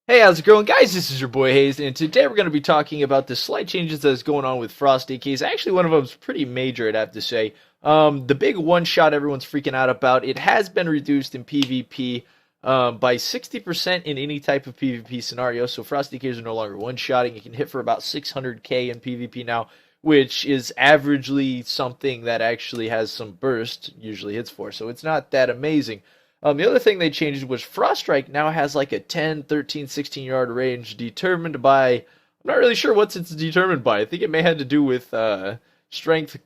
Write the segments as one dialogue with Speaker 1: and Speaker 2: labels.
Speaker 1: Hey, how's it going, guys? This is your boy Hazzed, and today we're going to be talking about the slight changes that's going on with Frost AKs. Actually, one of them is pretty major, I'd have to say. The big one-shot everyone's freaking out about, it has been reduced in PvP by 60% in any type of PvP scenario, so Frost AKs are no longer one-shotting. You can hit for about 600k in PvP now, which is averagely something that actually has some burst, usually hits for, so it's not that amazing. The other thing they changed was Frost Strike now has like a 10, 13, 16 yard range determined by. I'm not really sure what it's determined by. I think it may have to do with strength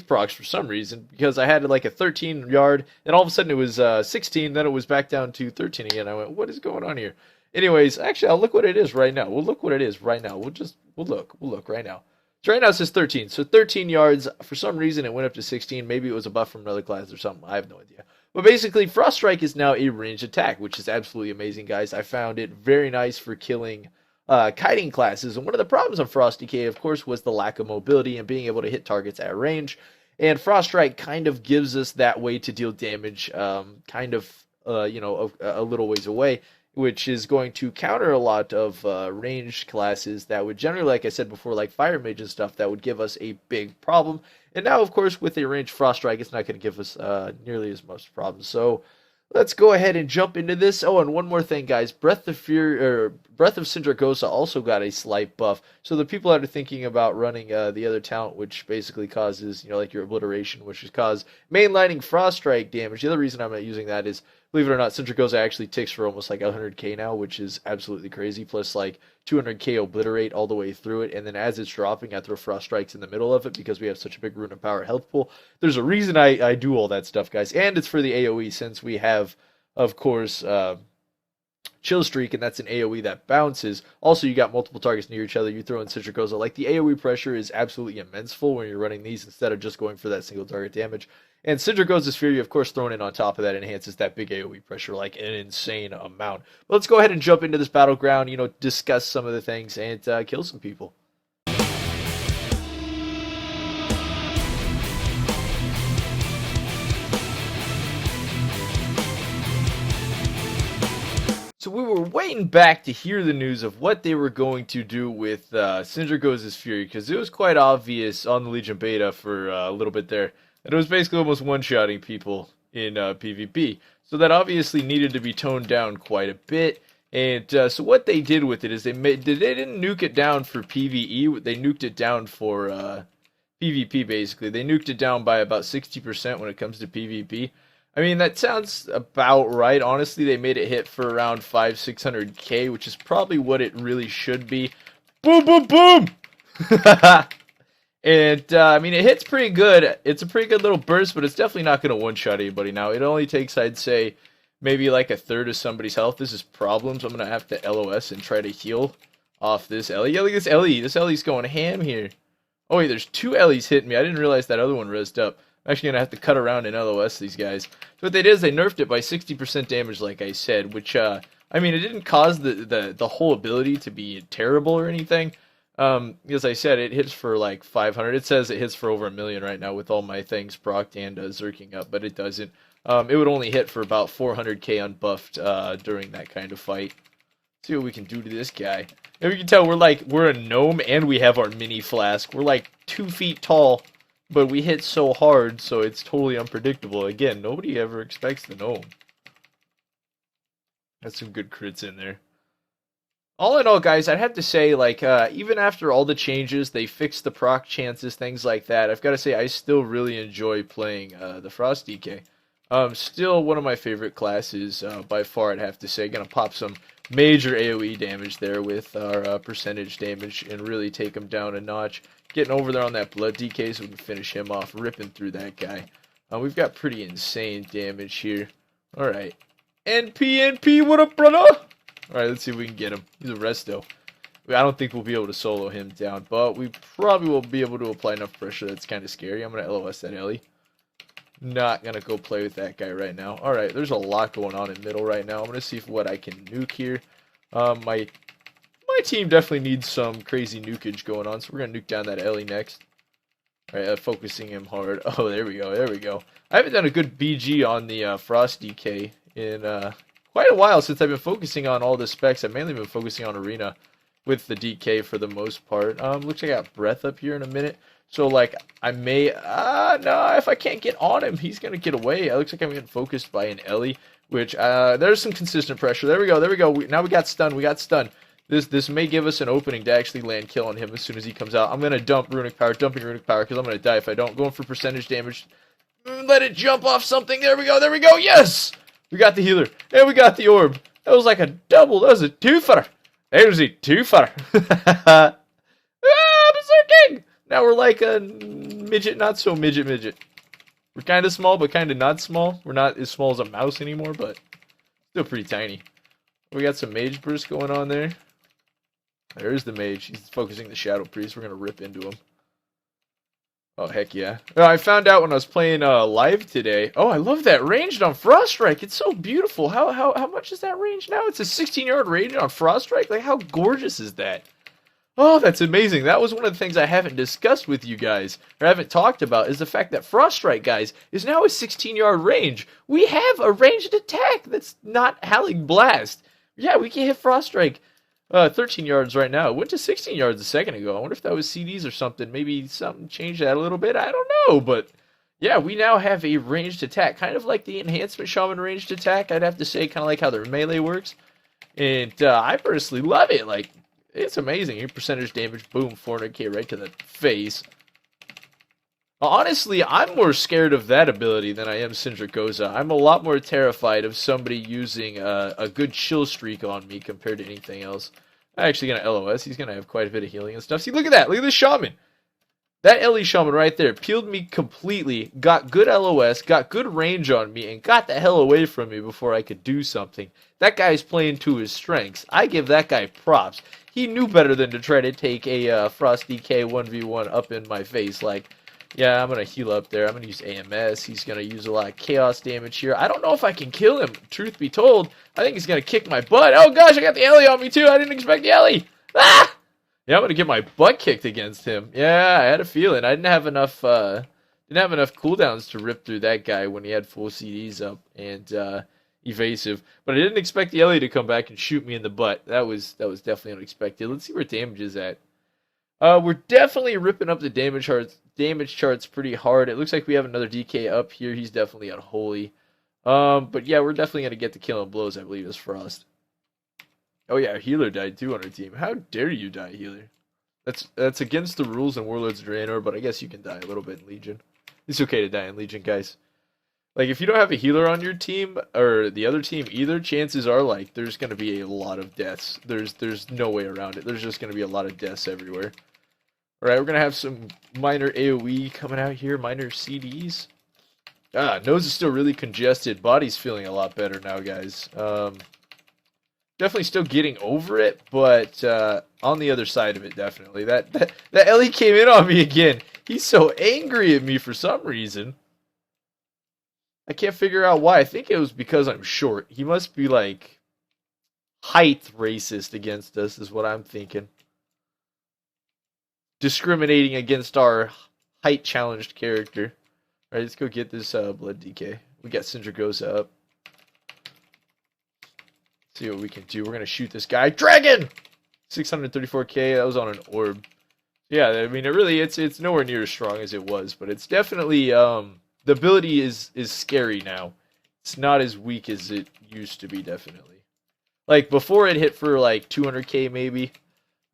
Speaker 1: procs for some reason, because I had like a 13 yard, and all of a sudden it was 16, then it was back down to 13 again. I went, what is going on here? Anyways, actually, I'll look what it is right now. We'll look what it is right now. We'll look right now. So right now it says 13. So 13 yards. For some reason, it went up to 16. Maybe it was a buff from another class or something. I have no idea. But basically, Frost Strike is now a ranged attack, which is absolutely amazing, guys. I found it very nice for killing kiting classes. And one of the problems of Frost DK, of course, was the lack of mobility and being able to hit targets at range. And Frost Strike kind of gives us that way to deal damage, a little ways away, which is going to counter a lot of ranged classes that would generally, like I said before, like Fire Mage and stuff, that would give us a big problem. And now, of course, with a ranged Frost Strike, it's not going to give us nearly as much problems. So let's go ahead and jump into this. Oh, and one more thing, guys. Breath of Sindragosa also got a slight buff. So the people that are thinking about running the other talent, which basically causes, like your obliteration, which is cause mainlining Frost Strike damage. The other reason I'm not using that is, believe it or not, Sindragosa actually ticks for almost like 100k now, which is absolutely crazy. Plus like 200k obliterate all the way through it, and then as it's dropping, I throw Frost Strikes in the middle of it because we have such a big Rune of Power health pool. There's a reason I do all that stuff, guys, and it's for the AoE, since we have, of course, Chill Streak, and that's an AoE that bounces. Also, you got multiple targets near each other. You throw in Sindragosa. Like, the AoE pressure is absolutely immenseful when you're running these instead of just going for that single target damage. And Sindragosa's Fury, of course, thrown in on top of that enhances that big AoE pressure like an insane amount. But let's go ahead and jump into this battleground, discuss some of the things and kill some people. So we were waiting back to hear the news of what they were going to do with Sindragosa's Fury, because it was quite obvious on the Legion beta for a little bit there that it was basically almost one-shotting people in PvP. So that obviously needed to be toned down quite a bit. And so what they did with it is they didn't nuke it down for PvE, they nuked it down for PvP basically. They nuked it down by about 60% when it comes to PvP. I mean, that sounds about right. Honestly, they made it hit for around 500-600k, which is probably what it really should be. Boom, boom, boom! And, I mean, it hits pretty good. It's a pretty good little burst, but it's definitely not going to one-shot anybody now. It only takes, I'd say, maybe like a third of somebody's health. This is problems. I'm going to have to LOS and try to heal off this Ellie. Yeah, look at this Ellie. This Ellie's going ham here. Oh, wait, there's two Ellies hitting me. I didn't realize that other one rezzed up. I'm actually going to have to cut around and LOS these guys. So what they did is they nerfed it by 60% damage, like I said, which, I mean, it didn't cause the whole ability to be terrible or anything. As I said, it hits for like 500. It says it hits for over 1 million right now with all my things procced and zerking up, but it doesn't. It would only hit for about 400k unbuffed during that kind of fight. Let's see what we can do to this guy. And we can tell we're a gnome and we have our mini flask. We're like 2 feet tall. But we hit so hard, so it's totally unpredictable. Again, nobody ever expects the gnome. That's some good crits in there. All in all, guys, I'd have to say, like, even after all the changes, they fixed the proc chances, things like that. I've got to say, I still really enjoy playing the Frost DK. Still one of my favorite classes, by far, I'd have to say. Gonna pop some major AoE damage there with our percentage damage and really take him down a notch. Getting over there on that blood DK so we can finish him off, ripping through that guy. We've got pretty insane damage here. Alright. NP, what up, brother? Alright, let's see if we can get him. He's a resto. I don't think we'll be able to solo him down, but we probably will be able to apply enough pressure that's kind of scary. I'm going to LOS that Ellie. Not going to go play with that guy right now. Alright, there's a lot going on in middle right now. I'm going to see what I can nuke here. My team definitely needs some crazy nukage going on, so we're going to nuke down that Ellie next. Alright, focusing him hard. Oh, there we go, there we go. I haven't done a good BG on the Frost DK in quite a while since I've been focusing on all the specs. I've mainly been focusing on arena with the DK for the most part. Looks like I got breath up here in a minute. So, like, I may... no, if I can't get on him, he's going to get away. It looks like I'm getting focused by an Ellie, which, there's some consistent pressure. There we go, there we go. Now we got stunned, we got stunned. This may give us an opening to actually land kill on him as soon as he comes out. I'm going to dump Runic Power, dumping Runic Power, because I'm going to die if I don't. Going for percentage damage. Let it jump off something. There we go, yes! We got the healer, and we got the orb. That was like a double, that was a two-footer. There's a two-footer. Berserk King! Now we're like a midget, not so midget. We're kind of small, but kind of not small. We're not as small as a mouse anymore, but still pretty tiny. We got some mage burst going on there. There's the mage. He's focusing the shadow priest. We're going to rip into him. Oh, heck yeah. I found out when I was playing live today. Oh, I love that ranged on Frost Strike. It's so beautiful. How much is that range now? It's a 16-yard range on Frost Strike? Like, how gorgeous is that? Oh, that's amazing. That was one of the things I haven't discussed with you guys, or haven't talked about, is the fact that Frost Strike, guys, is now a 16-yard range. We have a ranged attack that's not Howling Blast. Yeah, we can hit Frost Strike 13 yards right now. It went to 16 yards a second ago. I wonder if that was CDs or something. Maybe something changed that a little bit. I don't know, but yeah, we now have a ranged attack, kind of like the Enhancement Shaman ranged attack, I'd have to say, kind of like how their melee works. And I personally love it. Like, it's amazing. Your percentage damage, boom, 400k right to the face. Honestly, I'm more scared of that ability than I am Sindragosa. I'm a lot more terrified of somebody using a good chill streak on me compared to anything else. I'm actually going to LOS. He's going to have quite a bit of healing and stuff. See, look at that. Look at this shaman. That LE shaman right there peeled me completely, got good LOS, got good range on me, and got the hell away from me before I could do something. That guy's playing to his strengths. I give that guy props. He knew better than to try to take a Frost DK 1v1 up in my face. Like, yeah, I'm going to heal up there. I'm going to use AMS. He's going to use a lot of chaos damage here. I don't know if I can kill him, truth be told. I think he's going to kick my butt. Oh gosh, I got the Ellie on me too. I didn't expect the Ellie. Ah! Yeah, I'm going to get my butt kicked against him. Yeah, I had a feeling. I didn't have enough cooldowns to rip through that guy when he had full CDs up and evasive. But I didn't expect the Ellie to come back and shoot me in the butt. That was definitely unexpected. Let's see where damage is at. We're definitely ripping up the damage charts pretty hard. It looks like we have another DK up here. He's definitely unholy. But yeah, we're definitely going to get the killing blows, I believe, as Frost. Oh yeah, healer died too on our team. How dare you die, healer? That's against the rules in Warlords of Draenor, but I guess you can die a little bit in Legion. It's okay to die in Legion, guys. Like, if you don't have a healer on your team, or the other team either, chances are, like, there's going to be a lot of deaths. There's no way around it. There's just going to be a lot of deaths everywhere. Alright, we're going to have some minor AoE coming out here, minor CDs. Nose is still really congested. Body's feeling a lot better now, guys. Definitely still getting over it, but on the other side of it, definitely. That Ellie came in on me again. He's so angry at me for some reason. I can't figure out why. I think it was because I'm short. He must be, like, height racist against us, is what I'm thinking. Discriminating against our height-challenged character. Alright, let's go get this blood DK. We got Sindragosa up. See what we can do. We're going to shoot this guy. Dragon! 634k. That was on an orb. Yeah, I mean, it's nowhere near as strong as it was, but it's definitely, the ability is scary now. It's not as weak as it used to be, definitely. Like, before it hit for, like, 200k maybe,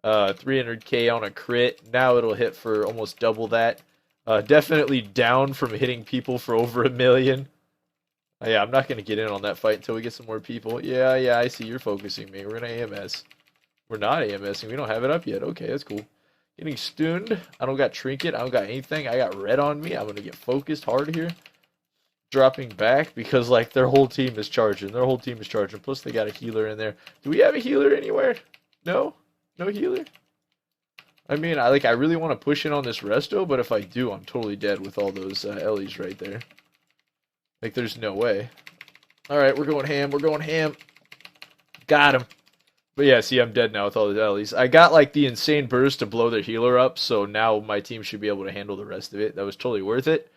Speaker 1: 300k on a crit. Now it'll hit for almost double that. Definitely down from hitting people for over 1 million. Yeah, I'm not going to get in on that fight until we get some more people. Yeah, I see you're focusing me. We're going to AMS. We're not AMSing. We don't have it up yet. Okay, that's cool. Getting stunned. I don't got Trinket. I don't got anything. I got red on me. I'm going to get focused hard here. Dropping back because, like, their whole team is charging. Plus, they got a healer in there. Do we have a healer anywhere? No? No healer? I mean, I really want to push in on this resto, but if I do, I'm totally dead with all those Ellies right there. Like, there's no way. Alright, we're going ham. Got him. But yeah, see, I'm dead now with all the Ellies. I got, like, the insane burst to blow their healer up, so now my team should be able to handle the rest of it. That was totally worth it.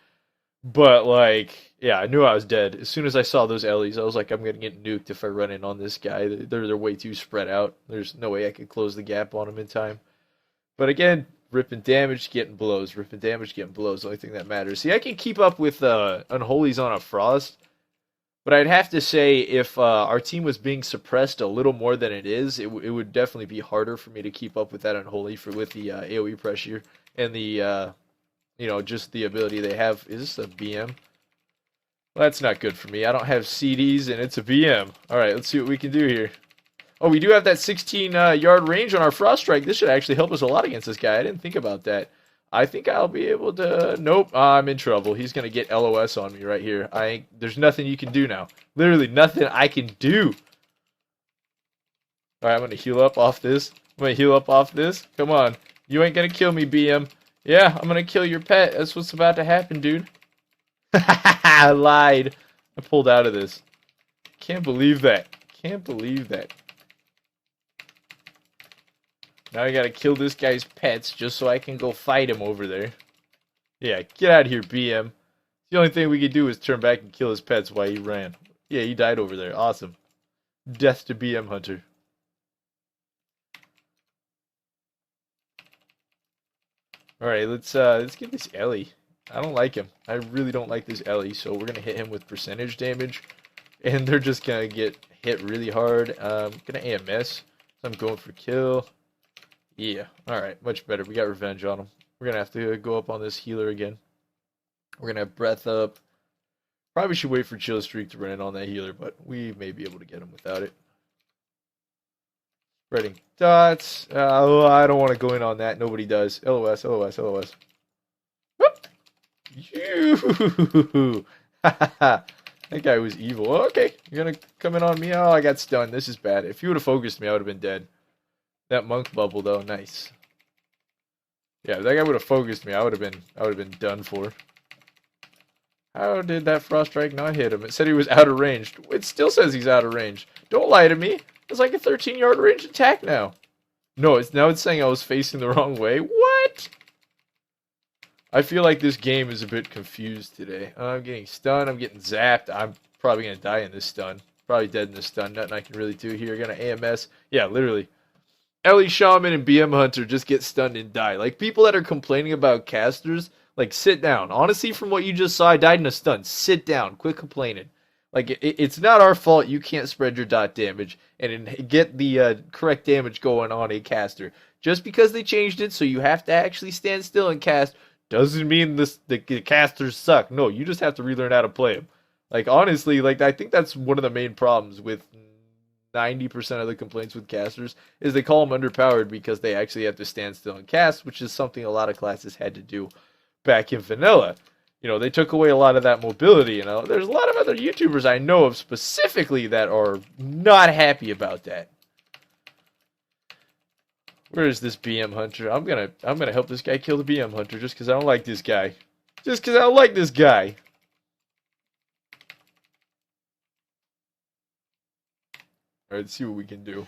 Speaker 1: But like, yeah, I knew I was dead as soon as I saw those Ellies. I was like, I'm gonna get nuked if I run in on this guy. They're way too spread out. There's no way I could close the gap on him in time. But again, ripping damage, getting blows, ripping damage, getting blows. The only thing that matters. See, I can keep up with Unholies on a Frost, but I'd have to say if our team was being suppressed a little more than it is, it would definitely be harder for me to keep up with that Unholy with the AOE pressure and the just the ability they have. Is this a BM? Well, that's not good for me. I don't have CDs and it's a BM. All right, let's see what we can do here. Oh, we do have that 16-yard range on our Frost Strike. This should actually help us a lot against this guy. I didn't think about that. I think I'll be able to... Nope, I'm in trouble. He's going to get LOS on me right here. There's nothing you can do now. Literally nothing I can do. All right, I'm going to heal up off this. Come on. You ain't going to kill me, BM. Yeah, I'm going to kill your pet. That's what's about to happen, dude. I lied. I pulled out of this. Can't believe that. Now I gotta kill this guy's pets just so I can go fight him over there. Yeah, get out of here, BM. The only thing we could do is turn back and kill his pets while he ran. Yeah, he died over there. Awesome. Death to BM Hunter. Alright, let's get this Ellie. I don't like him. I really don't like this Ellie, so we're gonna hit him with percentage damage. And they're just gonna get hit really hard. Gonna AMS. So I'm going for kill. Yeah, alright, much better. We got revenge on him. We're going to have to go up on this healer again. We're going to have breath up. Probably should wait for Chill Streak to run in on that healer, but we may be able to get him without it. Spreading dots. I don't want to go in on that. Nobody does. LOS. Whoop! You! That guy was evil. Okay, you're going to come in on me? Oh, I got stunned. This is bad. If you would have focused me, I would have been dead. That monk bubble though, nice. Yeah, if that guy would have focused me, I would have been done for. How did that Frost Strike not hit him? It said he was out of range. It still says he's out of range. Don't lie to me. It's like a 13-yard range attack now. No, it's saying I was facing the wrong way. What? I feel like this game is a bit confused today. I'm getting stunned. I'm getting zapped. I'm probably gonna die in this stun. Probably dead in this stun. Nothing I can really do here. Gonna AMS. Yeah, literally. Ellie Shaman and BM Hunter just get stunned and die. Like, people that are complaining about casters, like, sit down. Honestly, from what you just saw, I died in a stun. Sit down. Quit complaining. Like, it's not our fault you can't spread your dot damage and get the correct damage going on a caster. Just because they changed it so you have to actually stand still and cast doesn't mean the casters suck. No, you just have to relearn how to play them. Like, honestly, like, I think that's one of the main problems with 90% of the complaints with casters is they call them underpowered because they actually have to stand still and cast, which is something a lot of classes had to do back in vanilla. You know, they took away a lot of that mobility. You know, there's a lot of other YouTubers I know of specifically that are not happy about that. Where is this BM Hunter? I'm gonna help this guy kill the BM Hunter just because I don't like this guy. Alright, let's see what we can do.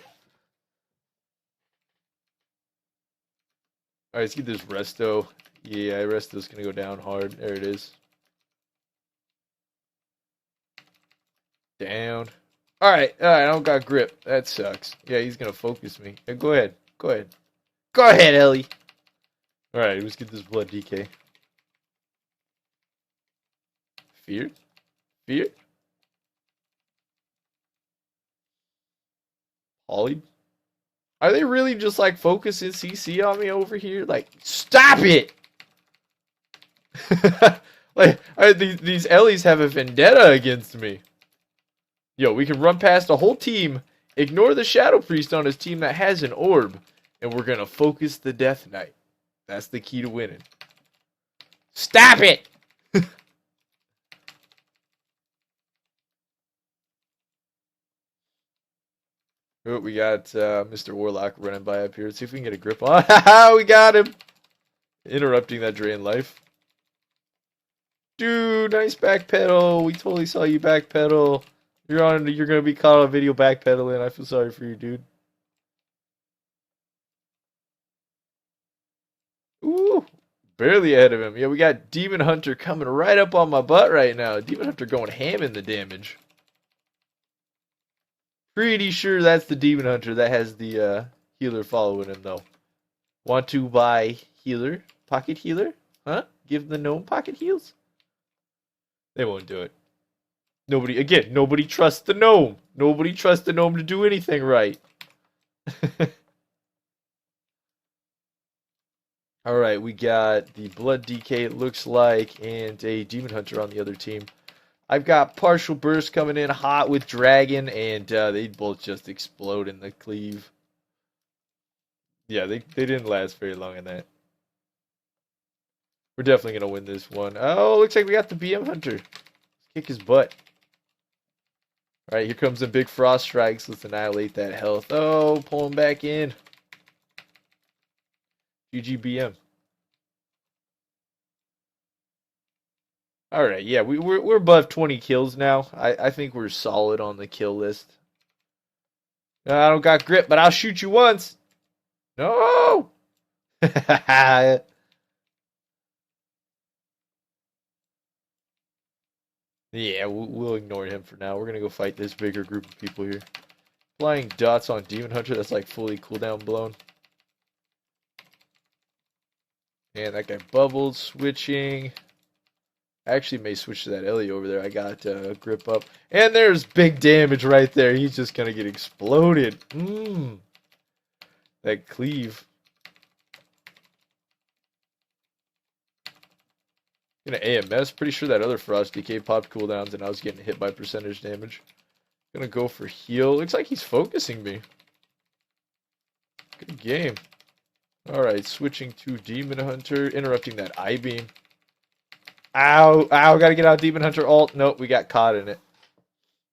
Speaker 1: Alright, let's get this Resto. Yeah, Resto's gonna go down hard. There it is. Down. Alright, I don't got grip. That sucks. Yeah, he's gonna focus me. Yeah, go ahead. Go ahead, Ellie. Alright, let's get this blood DK. Feared? Ollie? Are they really just like focusing CC on me over here? Like, stop it! Like, these Ellies have a vendetta against me. Yo, we can run past a whole team, ignore the Shadow Priest on his team that has an orb, and we're gonna focus the Death Knight. That's the key to winning. Stop it! Oh, we got Mr. Warlock running by up here. Let's see if we can get a grip on. We got him! Interrupting that drain life. Dude, nice backpedal. We totally saw you backpedal. You're gonna be caught on video backpedaling. I feel sorry for you, dude. Ooh, Barely ahead of him. Yeah, we got Demon Hunter coming right up on my butt right now. Demon Hunter going ham in the damage. Pretty sure that's the Demon Hunter that has the healer following him, though. Want to buy healer? Pocket healer? Huh? Give the gnome pocket heals? They won't do it. Nobody trusts the gnome. Nobody trusts the gnome to do anything right. Alright, we got the Blood DK, it looks like, and a Demon Hunter on the other team. I've got Partial Burst coming in hot with Dragon, and they both just explode in the cleave. Yeah, they didn't last very long in that. We're definitely going to win this one. Oh, looks like we got the BM Hunter. Let's kick his butt. Alright, here comes the big Frost Strikes. Let's annihilate that health. Oh, pull him back in. GGBM. Alright, yeah, we're above 20 kills now. I think we're solid on the kill list. I don't got grip, but I'll shoot you once. No! Yeah, we'll ignore him for now. We're going to go fight this bigger group of people here. Flying dots on Demon Hunter, that's like fully cooldown blown. And that guy bubbled, switching. I actually may switch to that Ellie over there. I got grip up. And there's big damage right there. He's just going to get exploded. That cleave. Gonna AMS. Pretty sure that other Frost DK popped cooldowns and I was getting hit by percentage damage. Gonna go for heal. Looks like he's focusing me. Good game. Alright, switching to Demon Hunter. Interrupting that I-beam. Ow! Ow! Gotta get out Demon Hunter ult. Nope, we got caught in it.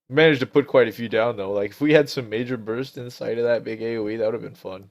Speaker 1: Managed to put quite a few down though. Like, if we had some major burst inside of that big AoE, that would have been fun.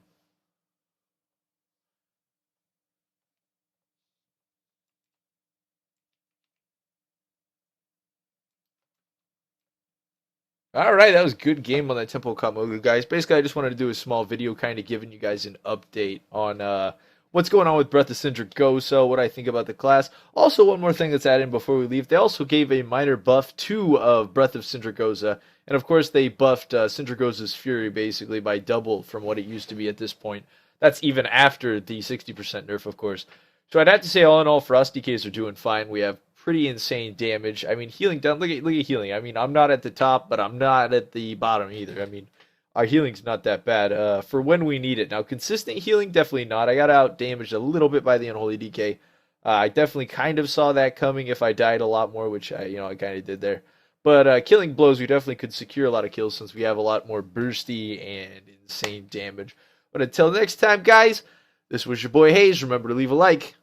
Speaker 1: Alright, that was a good game on that Temple Kamogu, guys. Basically, I just wanted to do a small video kind of giving you guys an update on what's going on with Breath of Sindragosa, what I think about the class. Also, one more thing that's added before we leave. They also gave a minor buff to Breath of Sindragosa. And of course, they buffed Sindragosa's Fury basically by double from what it used to be at this point. That's even after the 60% nerf, of course. So I'd have to say, all in all, Frost DKs are doing fine. We have pretty insane damage. I mean, healing done. Look at healing. I mean, I'm not at the top, but I'm not at the bottom either. I mean, our healing's not that bad for when we need it. Now, consistent healing, definitely not. I got out damaged a little bit by the Unholy DK. I definitely kind of saw that coming if I died a lot more, which I kind of did there. But killing blows, we definitely could secure a lot of kills since we have a lot more bursty and insane damage. But until next time, guys, this was your boy Haze. Remember to leave a like,